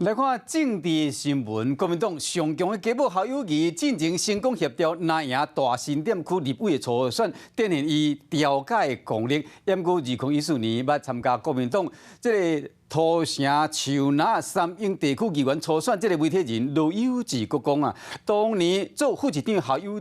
来看政治新闻，国民党上强的家母侯友宜进前成功协调拿赢大新店区立委的初选，展现伊调解的功力。掩过2014年捌参加国民党这个土城树林三英地区议员初选，这个媒体人罗友志佫讲啊，当年做副市长侯友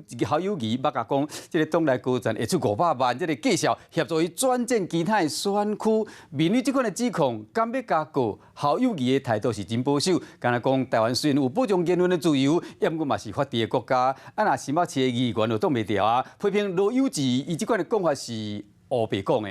宜捌甲讲，这个党内高层会出500万，这个绩效协助伊转战其他的选区。面对这款的指控，敢要加告侯友宜的态度是真保守，敢若讲台湾虽然有保障言论的自由，掩过嘛是法治的国家。啊，若新北市的议员就挡袂掉啊，批评罗友志伊这款的讲法是黑白讲的。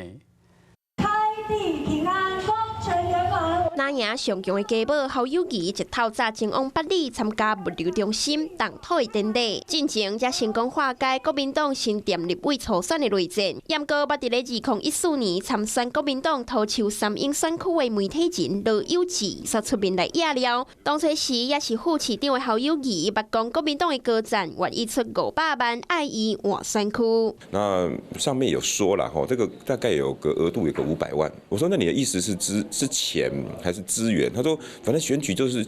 开地平安，光成圆满。拿赢上强的家母侯友宜，一透早前往八里参加物流中心动土的典礼，进前才成功化解国民党新店立委初选的内战。掩过捌伫咧2014年参选国民党土树三英选区的媒体人罗友志所出面来压了。当初时也是副市长的侯友宜，捌讲国民党的高层愿意出500万爱伊换选区。那上面有说了哈，这个大概有个额度有个500万。我说那你的意思是之前还是资源？他说反正选举就是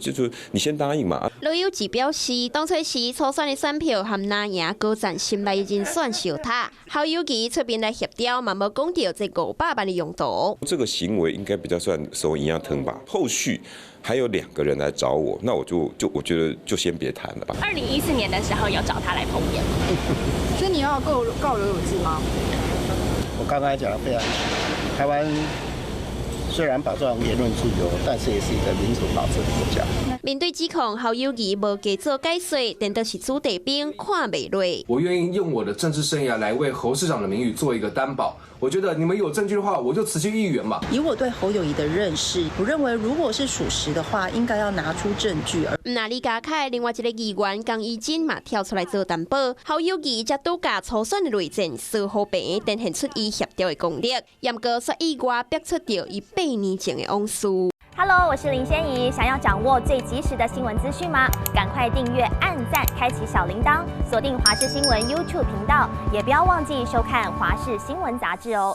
你先答应嘛。罗友志表示，当初时初选的选票和拿赢高层心内人选相他，侯友宜出面来协调，嘛无讲到这500万的用途。这个行为应该比较算收营养疼吧。后续还有2个人来找我，那我觉得就先别谈了吧。2014年的时候有找他来碰面，所以你要告罗友志吗？我刚才讲的非常清楚，台湾虽然保障言论自由，但是也是一个民主法治的国家。面对指控，侯友宜无加做解释，但都是子弟兵看袂落。我愿意用我的政治生涯来为侯市长的名誉做一个担保。我觉得你们有证据的话，我就辞去议员嘛。以我对侯友宜的认识，我认为如果是属实的话，应该要拿出证据。那李家凯另外一个议员江义珍嘛跳出来做担保，侯友宜则拄甲初选的内战说好平，展现出伊协调的功力。严格说以外，逼出着伊8年前的往事。Hello， 我是林仙怡。想要掌握最及时的新闻资讯吗？赶快订阅、按赞、开启小铃铛，锁定华视新闻 YouTube 频道，也不要忘记收看华视新闻杂志哦。